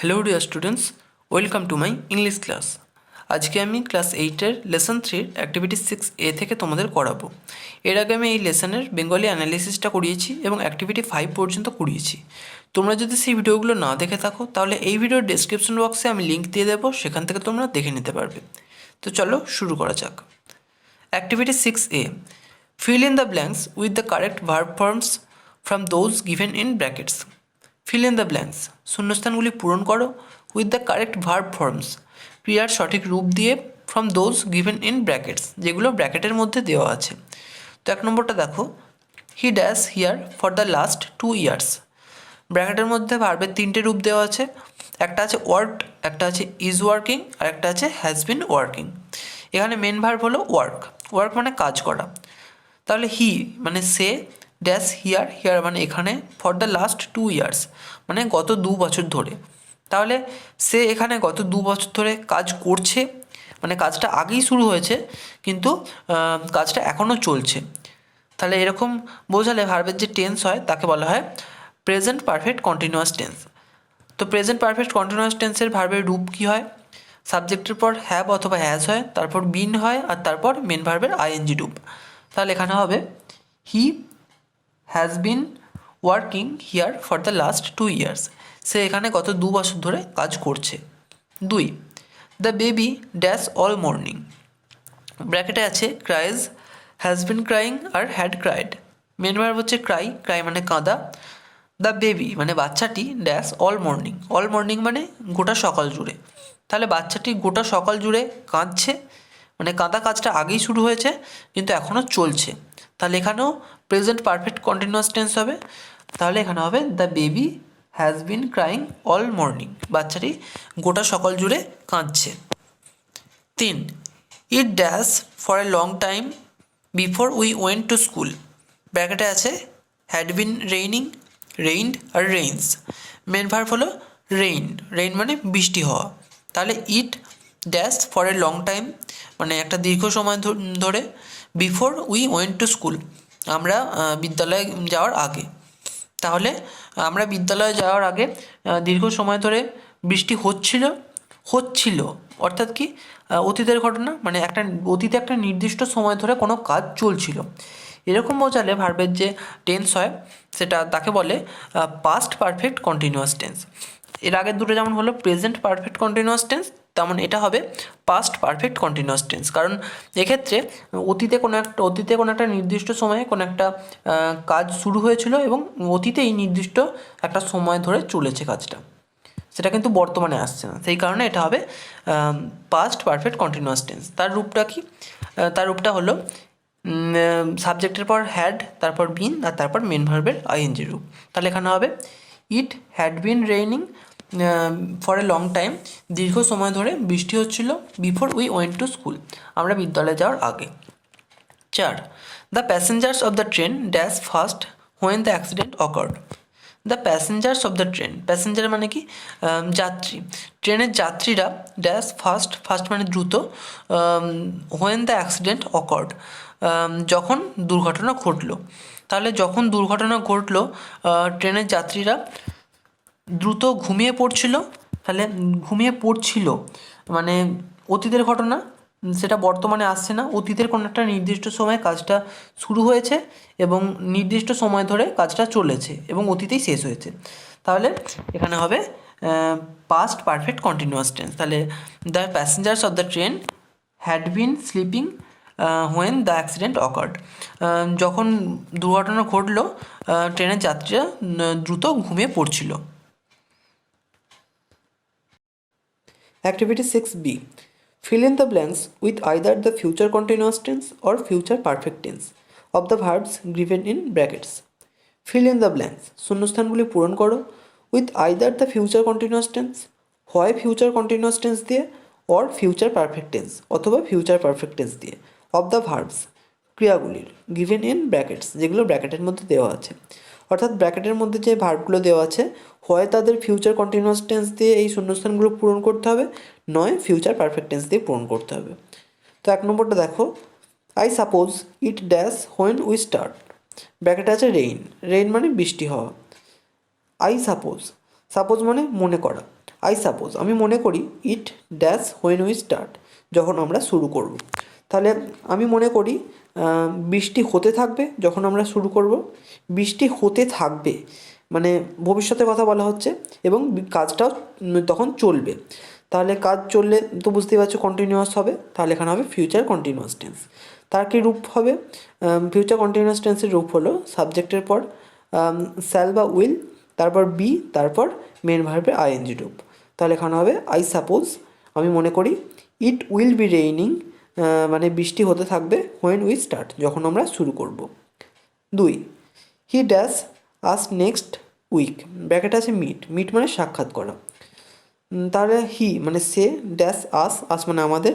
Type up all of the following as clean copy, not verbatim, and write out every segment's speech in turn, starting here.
Hello dear students, welcome to my English class. আজকে আমি class 8-এর lesson 3-র activity 6A থেকে তোমাদের করাবো। এর আগে আমি এই লেসনের বেঙ্গলি অ্যানালিসিসটা করিয়েছি এবং অ্যাক্টিভিটি 5 পর্যন্ত করিয়েছি। তোমরা যদি সেই ভিডিওগুলো না দেখে থাকো তাহলে এই ভিডিওর ডেসক্রিপশন বক্সে আমি লিঙ্ক দিয়ে দেবো, সেখান থেকে তোমরা দেখে নিতে পারবে। তো চলো শুরু করা যাক। Activity 6A, fill in the blanks with the correct verb forms from those given in brackets. Fill in the blanks, শূন্যস্থানগুলি পূরণ করো with the correct verb forms, ক্রিয়ার সঠিক রূপ দিয়ে, from those given in brackets, যেগুলো ব্র্যাকেটের মধ্যে দেওয়া আছে। তো এক নম্বরটা দেখো, he dash here for the last 2 years। ব্র্যাকেটের মধ্যে ভার্বের 3টে রূপ দেওয়া আছে, একটা আছে ওয়ার্কড, একটা আছে ইজ ওয়ার্কিং, আর একটা আছে হ্যাজ বিন ওয়ার্কিং। এখানে মেন ভার্ব হলো ওয়ার্ক, ওয়ার্ক মানে কাজ করা। তাহলে হি মানে সে, ড্যাশ হিয়ার, হিয়ার মানে এখানে, ফর দ্য লাস্ট 2 years মানে গত 2 বছর ধরে। তাহলে সে এখানে গত 2 বছর ধরে কাজ করছে, মানে কাজটা আগেই শুরু হয়েছে কিন্তু কাজটা এখনও চলছে। তাহলে এরকম বোঝালে ভার্বের যে টেন্স হয় তাকে বলা হয় প্রেজেন্ট পারফেক্ট কন্টিনিউয়াস টেন্স। তো প্রেজেন্ট পারফেক্ট কন্টিনিউয়াস টেন্সের ভার্বের রূপ কী হয়? সাবজেক্টের পর হ্যাভ অথবা হ্যাজ হয়, তারপর বিন হয়, আর তারপর মেন ভার্বের আইএনজি রূপ। তাহলে এখানে হবে he has been working here for the last 2 years। সে এখানে গত 2 বছর ধরে কাজ করছে। 2, the baby dash all morning. ব্র্যাকেটে আছে ক্রাইজ, হ্যাজ বিন ক্রাইং আর হ্যাড ক্রাইড। মেন ভার্ব হচ্ছে ক্রাই, ক্রাই মানে কাঁদা। দ্য বেবি মানে বাচ্চাটি, dash all morning, all morning মানে গোটা সকাল জুড়ে। তাহলে বাচ্চাটি গোটা সকাল জুড়ে কাঁদছে, মানে কাঁদা কাজটা আগেই শুরু হয়েছে কিন্তু এখনও চলছে। তাহলে এখানেও প্রেজেন্ট পারফেক্ট কন্টিনিউয়াস টেন্স হবে। তাহলে এখানে হবে the baby has been crying all morning, বাচ্চাটি গোটা সকাল জুড়ে কাঁদছে। 3, it dash for a long time before we went to school. ব্র্যাকেটে আছে হ্যাড বিন রেইনিং, রেইনড আর রেইনস। মেন ভার্ব হলো রেইন, রেইন মানে বৃষ্টি হওয়া। তাহলে it dash for a long time মানে একটা দীর্ঘ সময় ধরে, before we went to school আমরা বিদ্যালয়ে যাওয়ার আগে। তাহলে আমরা বিদ্যালয়ে যাওয়ার আগে দীর্ঘ সময় ধরে বৃষ্টি হচ্ছিল অর্থাৎ কি অতীতের ঘটনা, মানে একটা অতীতে একটা নির্দিষ্ট সময় ধরে কোনো কাজ চলছিল। এরকম বোঝালে ভার্বের যে টেন্স হয় সেটা তাকে বলে পাস্ট পারফেক্ট কন্টিনিউয়াস টেন্স। এর আগের দুটো যেমন হলো প্রেজেন্ট পারফেক্ট কন্টিনিউয়াস টেন্স, তেমন এটা হবে পাস্ট পারফেক্ট কন্টিনিউয়াস টেন্স। কারণ এক্ষেত্রে অতীতে কোনো একটা নির্দিষ্ট সময়ে কোনো একটা কাজ শুরু হয়েছিল এবং অতীতেই নির্দিষ্ট একটা সময় ধরে চলেছে কাজটা, সেটা কিন্তু বর্তমানে আসছে না, সেই কারণে এটা হবে পাস্ট পারফেক্ট কন্টিনিউয়াস টেন্স। তার রূপটা কি? তার রূপটা হলো সাবজেক্টের পর হ্যাড, তারপর বিন, আর তারপর মেন ভার্বের আইএনজি রূপ। তাহলে এখানে হবে it had been raining for a long time, দীর্ঘ সময় ধরে বৃষ্টি হচ্ছিল, before we went to school আমরা বিদ্যালয়ে যাওয়ার আগে। 4, the passengers of the train dash first when the accident occurred. The passengers of the train, passenger মানে কি যাত্রী, ট্রেনের যাত্রীরা ড্যাশ ফার্স্ট, ফার্স্ট মানে দ্রুত, হোয়েন দ্য অ্যাক্সিডেন্ট অকার্ড যখন দুর্ঘটনা ঘটলো। তাহলে যখন দুর্ঘটনা ঘটলো ট্রেনের যাত্রীরা দ্রুত ঘুমিয়ে পড়ছিল। তাহলে ঘুমিয়ে পড়ছিল মানে অতীতের ঘটনা, সেটা বর্তমানে আসছে না, অতীতের কোনো একটা নির্দিষ্ট সময়ে কাজটা শুরু হয়েছে এবং নির্দিষ্ট সময় ধরে কাজটা চলেছে এবং অতীতেই শেষ হয়েছে। তাহলে এখানে হবে পাস্ট পারফেক্ট কন্টিনিউয়াস টেন্স। তাহলে the passengers of the train had been sleeping when the accident occurred, যখন দুর্ঘটনা ঘটলো ট্রেনের যাত্রীরা দ্রুত ঘুমিয়ে পড়ছিল। Activity 6B, fill in the blanks with either the future continuous tense or future perfect tense of the verbs given in brackets. Fill in the blanks, শূন্যস্থানগুলি পূরণ করো with either the future continuous tense, হয় future continuous tense দিয়ে, or future perfect tense অথবা future perfect tense দিয়ে, of the verbs ক্রিয়াগুলির given in brackets, যেগুলো ব্র্যাকেটের মধ্যে দেওয়া আছে। অর্থাৎ ব্র্যাকেটের মধ্যে যে ভার্বগুলো দেওয়া আছে হয় তাদের ফিউচার কন্টিনিউয়াস টেন্স দিয়ে এই শূন্যস্থানগুলো পূরণ করতে হবে, নয় ফিউচার পারফেক্ট টেন্স দিয়ে পূরণ করতে হবে। তো এক নম্বরটা দেখো, I suppose it dash when we start. ব্র্যাকেটে আছে রেইন, রেইন মানে বৃষ্টি হওয়া। আই সাপোজ, সাপোজ মানে মনে করা, আই সাপোজ, আমি মনে করি ইট ড্যাশ হোয়েন উই স্টার্ট, যখন আমরা শুরু করব। তাহলে আমি মনে করি বৃষ্টি হতে থাকবে যখন আমরা শুরু করব। বৃষ্টি হতে থাকবে মানে ভবিষ্যতের কথা বলা হচ্ছে, এবং কাজটাও তখন চলবে। তাহলে কাজ চললে তো বুঝতেই পারছো কন্টিনিউয়াস হবে, তাহলে এখানে হবে ফিউচার কন্টিনিউয়াস টেন্স। তার কী রূপ হবে? ফিউচার কন্টিনিউয়াস টেন্সের রূপ হলো সাবজেক্টের পর শ্যাল বা উইল, তারপর বি, তারপর মেন ভার্বের আইএনজি রূপ। তাহলে এখানে হবে আই সাপোজ, আমি মনে করি, ইট উইল বি রেইনিং, মানে বৃষ্টি হতে থাকবে, হোয়েন উই স্টার্ট, যখন আমরা শুরু করব। 2, he dash us next week, bracket আছে মিট, মিট মানে সাক্ষাৎ করা। তাহলে হি মানে সে, ড্যাশ আস, আস মানে আমাদের,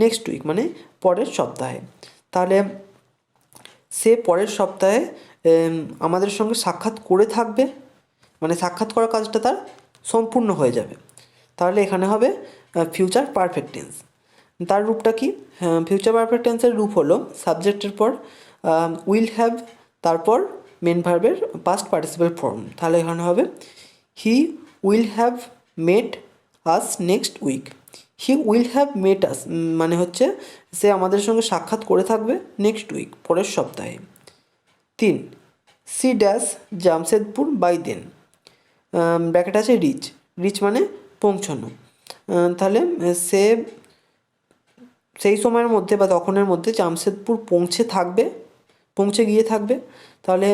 নেক্সট উইক মানে পরের সপ্তাহে। তাহলে সে পরের সপ্তাহে আমাদের সঙ্গে সাক্ষাৎ করে থাকবে, মানে সাক্ষাৎ করার কাজটা তার সম্পূর্ণ হয়ে যাবে। তাহলে এখানে হবে ফিউচার পারফেক্ট টেন্স। তার রূপটা কি? ফিউচার পারফেক্ট টেন্সের রূপ হলো সাবজেক্টের পর উইল হ্যাভ, তারপর মেন ভার্বের পাস্ট পার্টিসিপেল ফর্ম। তাহলে এখানে হবে he will have met us next week. He will have met us মানে হচ্ছে সে আমাদের সঙ্গে সাক্ষাৎ করে থাকবে নেক্সট উইক, পরের সপ্তাহে। 3, C dash Jamshedpur by then, bracket আছে রিচ, রিচ মানে পৌঁছানো। তাহলে সে সেই সময়ের মধ্যে বা তখনের মধ্যে জামশেদপুর পৌঁছে গিয়ে থাকবে। তাহলে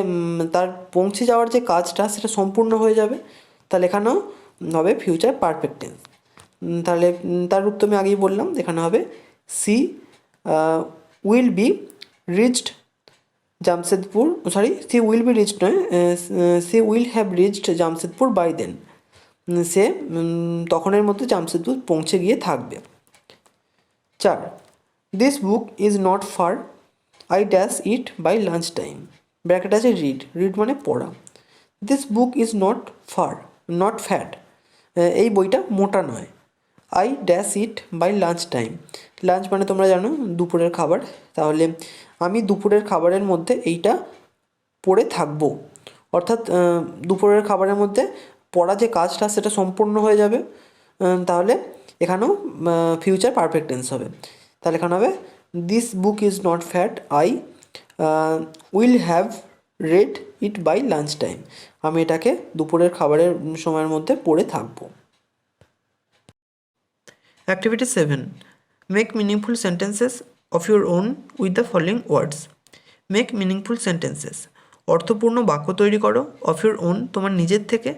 তার পৌঁছে যাওয়ার যে কাজটা সেটা সম্পূর্ণ হয়ে যাবে। তাহলে এখানেও হবে ফিউচার পারফেক্ট টেন্স। তাহলে তার রূপ তো আমি আগেই বললাম, এখানে হবে she will be reached Jamshedpur, she will be reached নয়, she will have reached Jamshedpur by then, সে তখনের মধ্যে জামশেদপুর পৌঁছে গিয়ে থাকবে। 4, this book is not far, I dash it by lunch time, bracket আছে রিড, রিড মানে পড়া। This book is not far, not fat, এই বইটা মোটা নয়। I dash it by lunch time, lunch মানে তোমরা জানো দুপুরের খাবার। তাহলে আমি দুপুরের খাবারের মধ্যে এইটা পড়ে থাকবো, অর্থাৎ দুপুরের খাবারের মধ্যে পড়া যে কাজটা সেটা সম্পূর্ণ হয়ে যাবে। তাহলে এখানেও ফিউচার পারফেক্ট টেন্স হবে। তাহলে এখানে হবে this book is not fat, I will have read it by lunch time, আমি এটাকে দুপুরের খাবারের সময়ের মধ্যে পড়ে থাকবো। Activity 7, make meaningful sentences of your own with the following words. Make meaningful sentences, অর্থপূর্ণ বাক্য তৈরি করো, অফ ইউর ওন তোমার নিজের থেকে,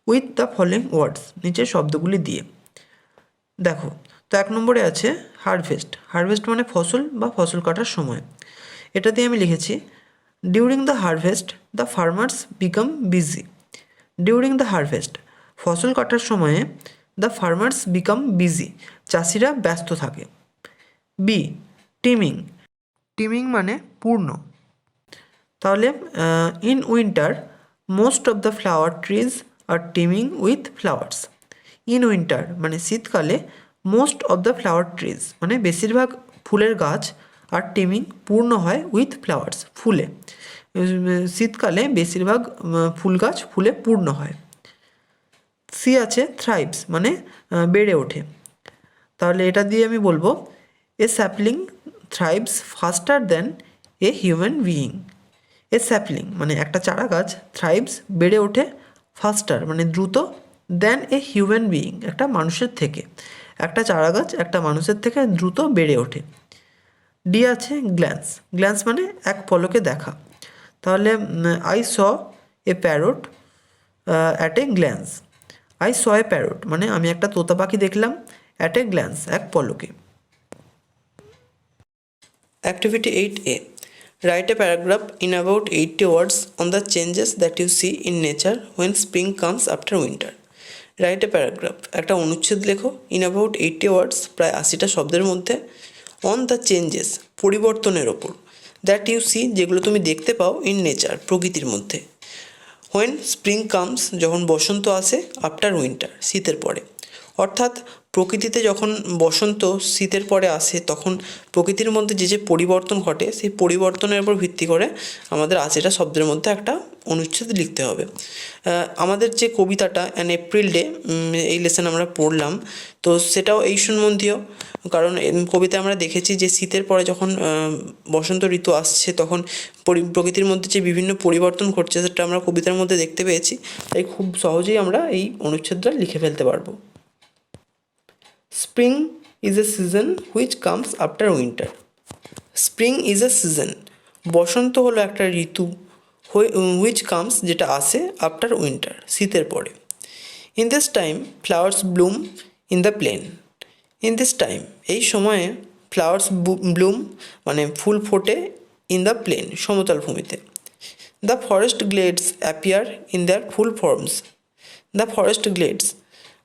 উইথ দ্য ফলোয়িং ওয়ার্ডস নিচের শব্দগুলি দিয়ে। দেখো তো 1 নম্বরে আছে হারভেস্ট, হারভেস্ট মানে ফসল বা ফসল কাটার সময়। এটা দিয়ে আমি লিখেছি during the harvest the farmers become busy. During the harvest ফসল কাটার সময়ে, দ্য ফার্মার্স বিকাম বিজি চাষিরা ব্যস্ত থাকে। বি, টিমিং, টিমিং মানে পূর্ণ। তাহলে in winter most of the flower trees are টিমিং with flowers. In winter মানে শীতকালে, most of the flower trees মানে বেশিরভাগ ফুলের গাছ, আর টিমিং পূর্ণ হয় উইথ ফ্লাওয়ার্স ফুলে, শীতকালে বেশিরভাগ ফুল গাছ ফুলে পূর্ণ হয়। সি আছে থ্রাইভস মানে বেড়ে ওঠে। তাহলে এটা দিয়ে আমি বলবো a sapling thrives faster than a human being. A sapling মানে একটা চারা গাছ, থ্রাইভস বেড়ে ওঠে, ফাস্টার মানে দ্রুত, দ্যান এ হিউম্যান বিইং একটা মানুষের থেকে, একটা চারা গাছ একটা মানুষের থেকে দ্রুত বেড়ে ওঠে। ডি আছে গ্ল্যান্স, গ্ল্যান্স মানে এক পলকে দেখা। তাহলে I saw A parrot at a glance. I saw A parrot মানে আমি একটা তোতা পাখি দেখলাম, অ্যাট এ গ্ল্যান্স এক পলকে। Activity 8A, write a paragraph in about 80 words on the changes that you see in nature when spring comes after winter. Write a paragraph একটা অনুচ্ছেদ লেখো, ইন অ্যাবাউট 80 words প্রায় 80টা শব্দের মধ্যে, অন দ্য চেঞ্জেস পরিবর্তনের ওপর, দ্যাট ইউ সি যেগুলো তুমি দেখতে পাও, ইন নেচার প্রকৃতির মধ্যে, হোয়েন স্প্রিং কামস যখন বসন্ত আসে, আফটার উইন্টার শীতের পরে। অর্থাৎ প্রকৃতিতে যখন বসন্ত শীতের পরে আসে তখন প্রকৃতির মধ্যে যে যে পরিবর্তন ঘটে সেই পরিবর্তনের উপর ভিত্তি করে আমাদের আজেটা শব্দের মধ্যে একটা অনুচ্ছেদ লিখতে হবে। আমাদের যে কবিতাটা অ্যান এপ্রিল ডে এই লেসন আমরা পড়লাম, তো সেটাও এই সম্বন্ধীয়। কারণ কবিতায় আমরা দেখেছি যে শীতের পরে যখন বসন্ত ঋতু আসছে তখন প্রকৃতির মধ্যে যে বিভিন্ন পরিবর্তন ঘটছে সেটা আমরা কবিতার মধ্যে দেখতে পেয়েছি, তাই খুব সহজেই আমরা এই অনুচ্ছেদটা লিখে ফেলতে পারবো। Spring is a season which comes after winter. Spring is a season, বসন্ত হলো একটা ঋতু, হুইচ কামস যেটা আসে আফটার উইন্টার শীতের পরে। In this time flowers bloom in the plain. In this time এই সময়ে ফ্লাওয়ার্স ব্লুম মানে ফুল ফোটে ইন দ্য প্লেন সমতল ভূমিতে। The forest গ্লেডস appear in their full forms. The forest গ্লেডস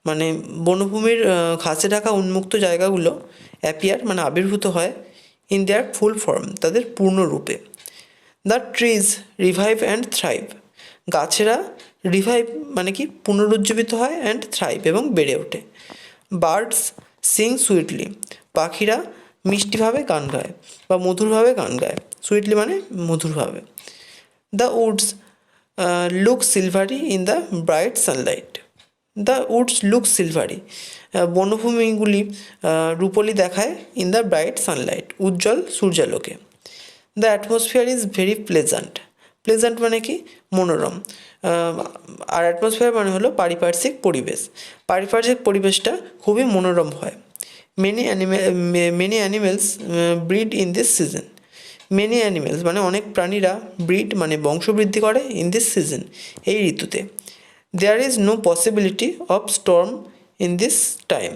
মানে বনভূমির ঘাসে ঢাকা উন্মুক্ত জায়গাগুলো অ্যাপিয়ার মানে আবির্ভূত হয় ইন দেয়ার ফুল ফর্ম তাদের পূর্ণরূপে। The trees revive and thrive, গাছেরা রিভাইভ মানে কি পুনরুজ্জীবিত হয় অ্যান্ড থ্রাইভ এবং বেড়ে ওঠে। বার্ডস সিং সুইটলি, পাখিরা মিষ্টিভাবে গান গায় বা মধুরভাবে গান গায়, সুইটলি মানে মধুরভাবে। The woods look silvery in the bright sunlight. The woods look silvery, বনভূমিগুলি রূপলি দেখায় ইন দ্য ব্রাইট সানলাইট উজ্জ্বল সূর্যালোকে। The atmosphere is very pleasant. Pleasant মানে কি মনোরম, আর অ্যাটমসফিয়ার মানে হলো পারিপার্শ্বিক পরিবেশ। পারিপার্শ্বিক পরিবেশটা খুবই মনোরম হয়। Many animals breed in this season. Many animals মানে অনেক প্রাণীরা, ব্রিড মানে বংশবৃদ্ধি করে ইন দিস সিজন এই ঋতুতে। There is no possibility of storm in this time.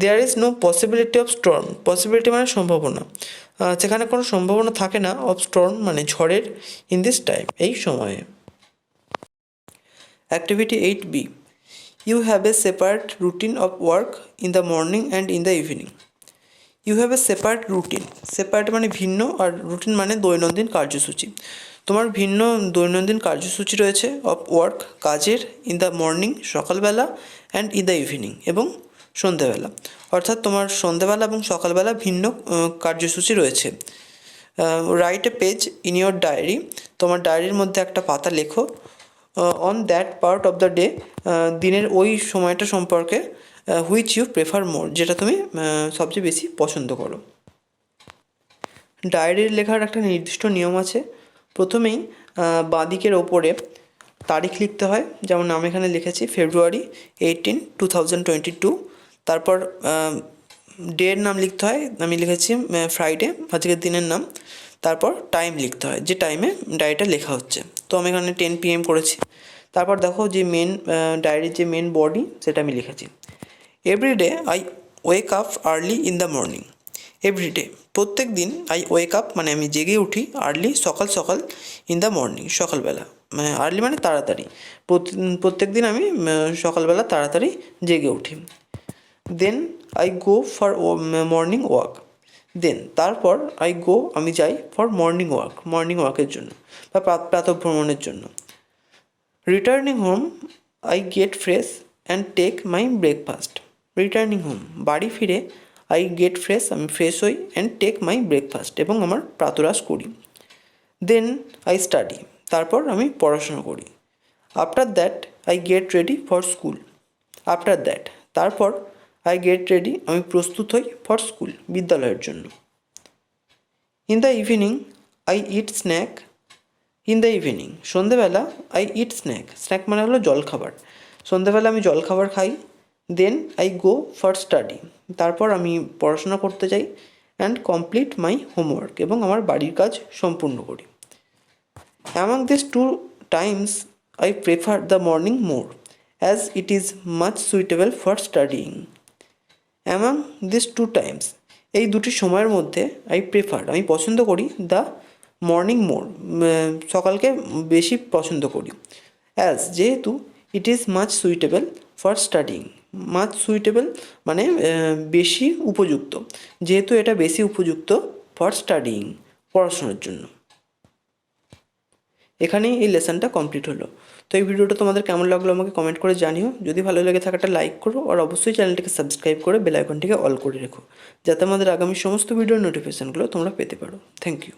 There is no possibility of storm, possibility মানে সম্ভাবনা, সেখানে কোনো সম্ভাবনা থাকে না, অফ স্টর্ম মানে ঝড়ের, ইন দিস টাইম এই সময়ে। Activity 8B, you have a separate routine of work in the morning and in the evening. You have a separate routine, separate মানে ভিন্ন আর রুটিন মানে দৈনন্দিন কার্যসূচি। তোমার ভিন্ন দৈনন্দিন কার্যসূচি রয়েছে অফ ওয়ার্ক কাজের, ইন দ্য মর্নিং সকালবেলা, অ্যান্ড ইন দ্য ইভিনিং এবং সন্ধ্যেবেলা, অর্থাৎ তোমার সন্ধ্যেবেলা এবং সকালবেলা ভিন্ন কার্যসূচি রয়েছে। Write a page in your diary, তোমার ডায়েরির মধ্যে একটা পাতা লেখো। On that part of the day, দিনের ওই সময়টা সম্পর্কে, হুইচ ইউ প্রেফার মোর, যেটা তুমি সবচেয়ে বেশি পছন্দ করো। ডায়েরির লেখার একটা নির্দিষ্ট নিয়ম আছে। প্রথমেই বাঁদিকের ওপরে তারিখ লিখতে হয়, যেমন আমি এখানে লিখেছি ফেব্রুয়ারি 18, 2022। তারপর ডের নাম লিখতে হয়, আমি লিখেছি ফ্রাইডে, আজকের দিনের নাম। তারপর টাইম লিখতে হয়, যে টাইমে ডায়েরিটা লেখা হচ্ছে। তো আমি এখানে 10 PM করেছি। তারপর দেখো যে ডায়েরির যে মেন বডি সেটা আমি লিখেছি। Every day I wake up early in the morning. Every day প্রত্যেক দিন, আই ওয়েক আপ মানে আমি জেগে উঠি, আর্লি সকাল সকাল, ইন দ্য মর্নিং সকালবেলা, মানে আর্লি মানে তাড়াতাড়ি, প্রত্যেক দিন আমি সকালবেলা তাড়াতাড়ি জেগে উঠি। Then I go for morning walk. Then তারপর আই গো আমি যাই ফর মর্নিং ওয়াক, মর্নিং ওয়াকের জন্য বা প্রাতঃভ্রমণের জন্য। Returning home I get fresh and take my breakfast. Returning home বাড়ি ফিরে, আই গেট ফ্রেশ আমি ফ্রেশ হই, অ্যান্ড টেক মাই ব্রেকফাস্ট এবং আমার প্রাতরাশ করি। দেন আই স্টাডি তারপর আমি পড়াশোনা করি। After that I get ready for school. After that তারপর আই গেট রেডি আমি প্রস্তুত হই ফর স্কুল বিদ্যালয়ের জন্য। In the evening I eat snack. In the evening সন্ধেবেলা, আই ইট স্ন্যাক, স্ন্যাক মানে হলো জলখাবার, সন্ধেবেলা আমি জলখাবার খাই। Then I go for study তারপর আমি পড়াশোনা করতে যাই। অ্যান্ড কমপ্লিট মাই হোমওয়ার্ক এবং আমার বাড়ির কাজ সম্পূর্ণ করি। Among this two times I prefer the morning more as it is much suitable for studying. Among this two times এই দুটি সময়ের মধ্যে, আই প্রেফার আমি পছন্দ করি, দ্য মর্নিং মোর সকালকে বেশি পছন্দ করি, অ্যাজ যেহেতু, ইট is much suitable for studying. Much suitable মানে বেশি উপযুক্ত, যেহেতু এটা বেশি উপযুক্ত ফর স্টাডিং পড়াশোনার জন্য। এখানেই এই লেসনটা কমপ্লিট হলো। তো এই ভিডিওটা তোমাদের কেমন লাগলো আমাকে কমেন্ট করে জানিও। যদি ভালো লেগে থাকে একটা লাইক করো, আর অবশ্যই চ্যানেলটিকে সাবস্ক্রাইব করে বেল আইকনটিকে অল করে রেখো, যাতে আমাদের আগামী সমস্ত ভিডিওর নোটিফিকেশানগুলো তোমরা পেতে পারো। Thank you.